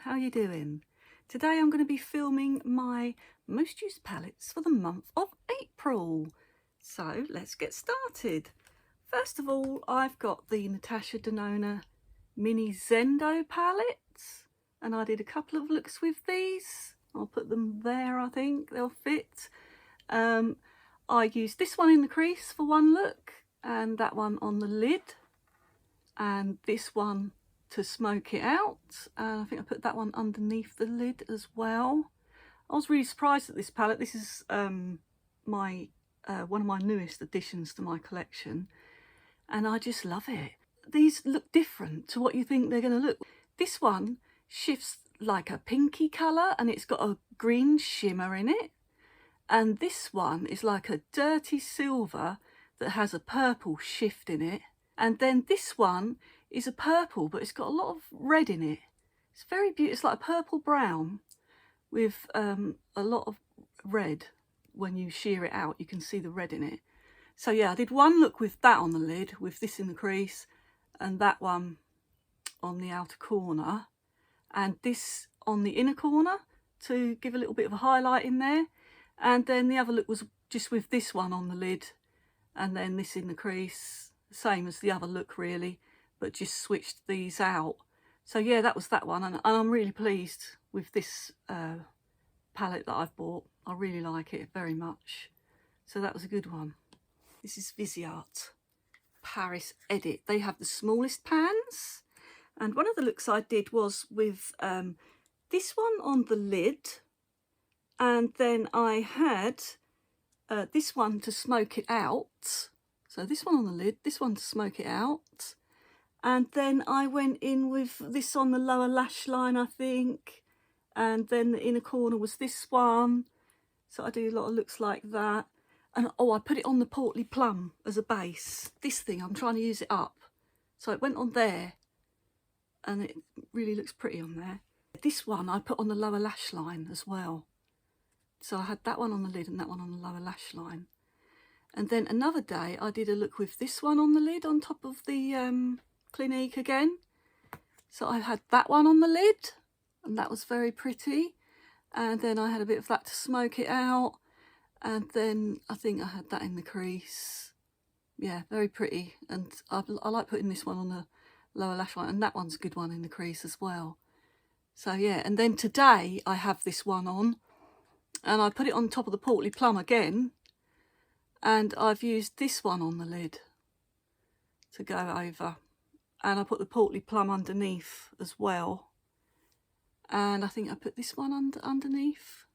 how are you doing? Today I'm going to be filming my most used palettes for the month of April. So let's get started. First of all, I've got the Natasha Denona Mini Zendo palettes, and I did a couple of looks with these. I'll put them there, I think they'll fit. I used this one in the crease for one look, and that one on the lid, and this one to smoke it out. I think I put that one underneath the lid as well. I was really surprised at this palette. This is one of my newest additions to my collection, and I just love it. These look different to what you think they're going to look. This one shifts like a pinky colour and it's got a green shimmer in it, and this one is like a dirty silver that has a purple shift in it, and then this one is a purple but it's got a lot of red in it. It's very beautiful. It's like a purple brown with a lot of red. When you shear it out you can see the red in it. So yeah, I did one look with that on the lid, with this in the crease, and that one on the outer corner, and this on the inner corner to give a little bit of a highlight in there. And then the other look was just with this one on the lid and then this in the crease, same as the other look really, but just switched these out. So yeah, that was that one, and I'm really pleased with this palette that I've bought. I really like it very much. So that was a good one. This is Viseart Paris Edit. They have the smallest pans, and one of the looks I did was with this one on the lid, and then I had this one to smoke it out. So this one on the lid, this one to smoke it out, and then I went in with this on the lower lash line, I think, and then the inner corner was this one. So I do a lot of looks like that. And oh, I put it on the Portly Plum as a base. This thing, I'm trying to use it up, so it went on there and it really looks pretty on there. This one I put on the lower lash line as well. So I had that one on the lid and that one on the lower lash line. And then another day I did a look with this one on the lid on top of the Clinique again. So I had that one on the lid and that was very pretty. And then I had a bit of that to smoke it out. And then I think I had that in the crease. Yeah, very pretty. And I like putting this one on the lower lash line, and that one's a good one in the crease as well. So yeah, and then today I have this one on, and I put it on top of the Portly Plum again, and I've used this one on the lid to go over, and I put the Portly Plum underneath as well, and I think I put this one underneath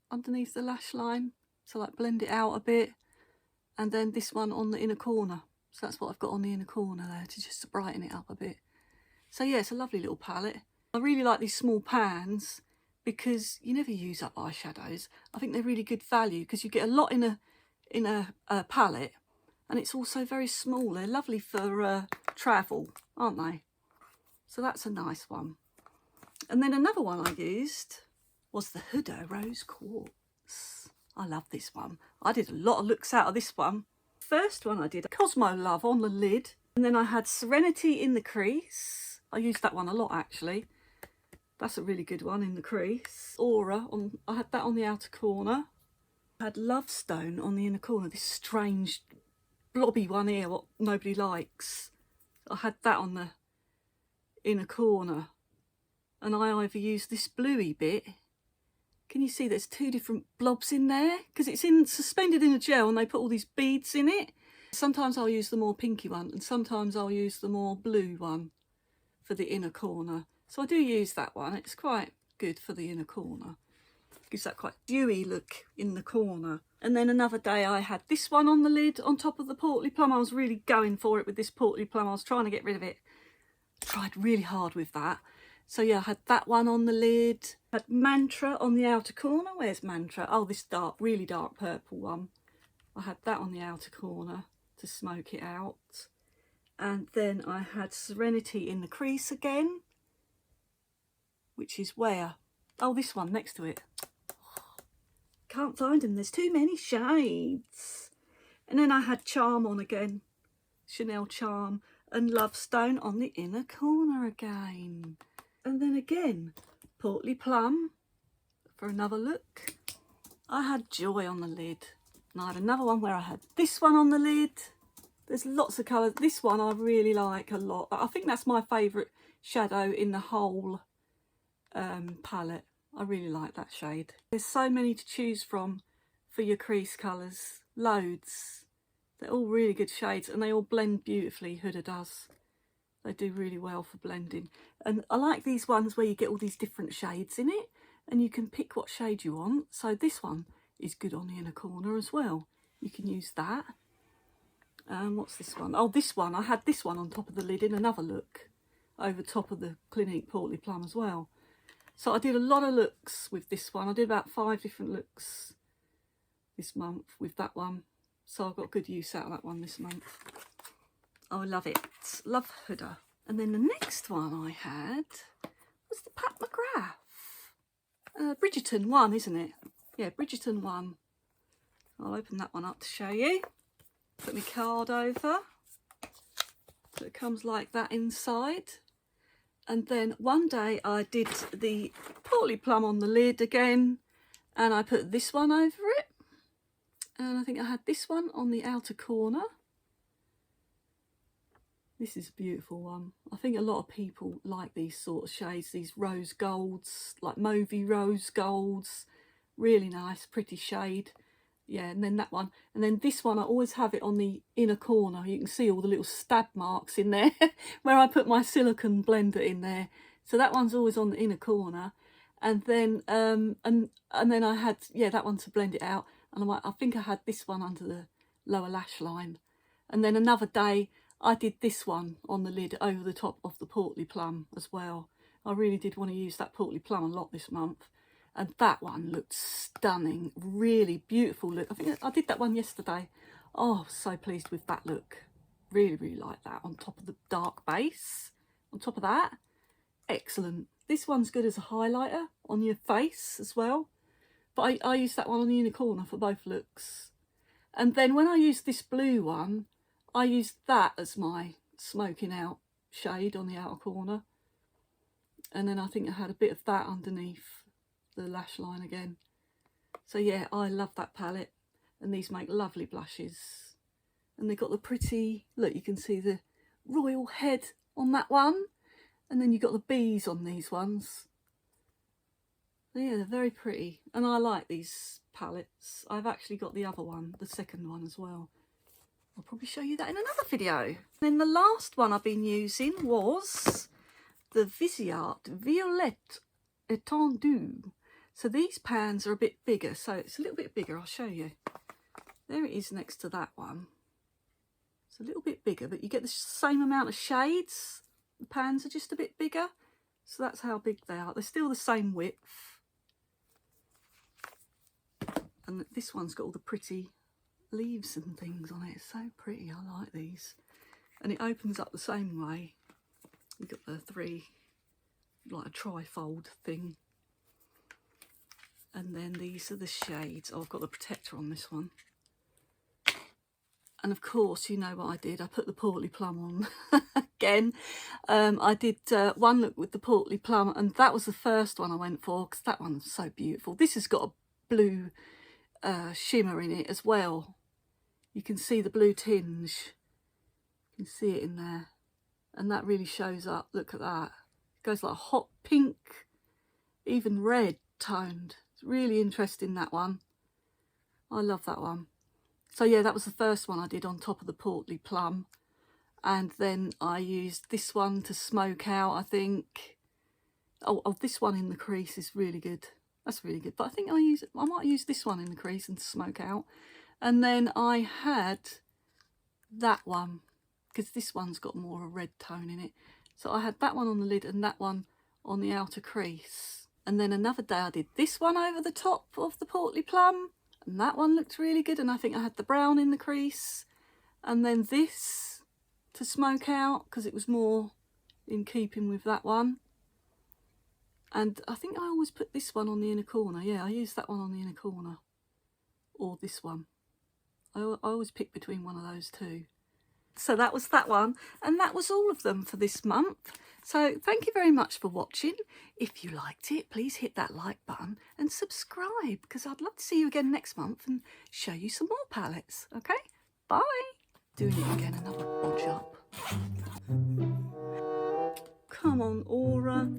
the lash line to like blend it out a bit, and then this one on the inner corner. So that's what I've got on the inner corner there, to just to brighten it up a bit. So yeah, it's a lovely little palette. I really like these small pans because you never use up eyeshadows. I think they're really good value because you get a lot in a palette, and it's also very small. They're lovely for travel, aren't they? So that's a nice one. And then another one I used was the Huda Rose Quartz. I love this one. I did a lot of looks out of this one. First one I did Cosmo Love on the lid, and then I had Serenity in the crease. I used that one a lot actually. That's a really good one in the crease. Aura, I had that on the outer corner. I had Love Stone on the inner corner, this strange blobby one here, what nobody likes. I had that on the inner corner. And I either used this bluey bit. Can you see there's two different blobs in there? Because it's suspended in a gel and they put all these beads in it. Sometimes I'll use the more pinky one and sometimes I'll use the more blue one for the inner corner. So I do use that one. It's quite good for the inner corner. Gives that quite dewy look in the corner. And then another day I had this one on the lid on top of the Portly Plum. I was really going for it with this Portly Plum. I was trying to get rid of it. Tried really hard with that. So yeah, I had that one on the lid. I had Mantra on the outer corner. Where's Mantra? Oh, this dark, really dark purple one. I had that on the outer corner to smoke it out. And then I had Serenity in the crease again, which is where? Oh, this one next to it. Can't find them, there's too many shades. And then I had Charm on again, Chanel Charm, and Love Stone on the inner corner again. And then again, Portly Plum for another look. I had Joy on the lid, and I had another one where I had this one on the lid. There's lots of colours. This one I really like a lot. I think that's my favourite shadow in the whole palette. I really like that shade. There's so many to choose from for your crease colours. Loads. They're all really good shades and they all blend beautifully. Huda does. They do really well for blending. And I like these ones where you get all these different shades in it and you can pick what shade you want. So this one is good on the inner corner as well. You can use that. What's this one? Oh, this one. I had this one on top of the lid in another look. Over top of the Clinique Portly Plum as well. So I did a lot of looks with this one. I did about 5 different looks this month with that one. So I've got good use out of that one this month. Oh, I love it. Love Huda. And then the next one I had was the Pat McGrath. Bridgerton one, isn't it? Yeah, Bridgerton one. I'll open that one up to show you. Put my card over. So it comes like that inside. And then one day I did the Portly Plum on the lid again. And I put this one over it. And I think I had this one on the outer corner. This is a beautiful one. I think a lot of people like these sort of shades, these rose golds, like mauvey rose golds. Really nice, pretty shade. Yeah, and then that one. And then this one, I always have it on the inner corner. You can see all the little stab marks in there where I put my silicone blender in there. So that one's always on the inner corner. And then and then I had, yeah, that one to blend it out. And I think I had this one under the lower lash line. And then another day, I did this one on the lid over the top of the Portly Plum as well. I really did want to use that Portly Plum a lot this month. And that one looked stunning, really beautiful look. I think I did that one yesterday. Oh, so pleased with that look. Really, really like that on top of the dark base. On top of that, excellent. This one's good as a highlighter on your face as well. But I used that one on the inner corner for both looks. And then when I used this blue one, I used that as my smoking out shade on the outer corner. And then I think I had a bit of that underneath the lash line again. So yeah, I love that palette. And these make lovely blushes. And they've got the pretty, look, you can see the royal head on that one. And then you've got the bees on these ones. Yeah, they're very pretty. And I like these palettes. I've actually got the other one, the second one as well. I'll probably show you that in another video. Then the last one I've been using was the Viseart Violette Étendue. So these pans are a bit bigger, so it's a little bit bigger. I'll show you. There it is next to that one. It's a little bit bigger, but you get the same amount of shades. The pans are just a bit bigger. So that's how big they are. They're still the same width. And this one's got all the pretty leaves and things on it. It's so pretty. I like these. And it opens up the same way. You've got the 3, like a tri-fold thing. And then these are the shades. Oh, I've got the protector on this one. And of course, you know what I did. I put the Portly Plum on again. I did one look with the Portly Plum, and that was the first one I went for because that one's so beautiful. This has got a blue shimmer in it as well. You can see the blue tinge. You can see it in there. And that really shows up. Look at that. It goes like hot pink, even red toned. It's really interesting, that one. I love that one. So yeah, that was the first one I did on top of the Portly Plum. And then I used this one to smoke out, I think. Oh, this one in the crease is really good. That's really good. But I think I might use this one in the crease and smoke out. And then I had that one, because this one's got more of a red tone in it. So I had that one on the lid and that one on the outer crease. And then another day I did this one over the top of the Portly Plum. And that one looked really good. And I think I had the brown in the crease. And then this to smoke out, because it was more in keeping with that one. And I think I always put this one on the inner corner. Yeah, I used that one on the inner corner. Or this one. I always pick between one of those two. So that was that one. And that was all of them for this month. So thank you very much for watching. If you liked it, please hit that like button and subscribe, because I'd love to see you again next month and show you some more palettes. Okay, bye. Doing it again, another bodge up. Come on, Aura.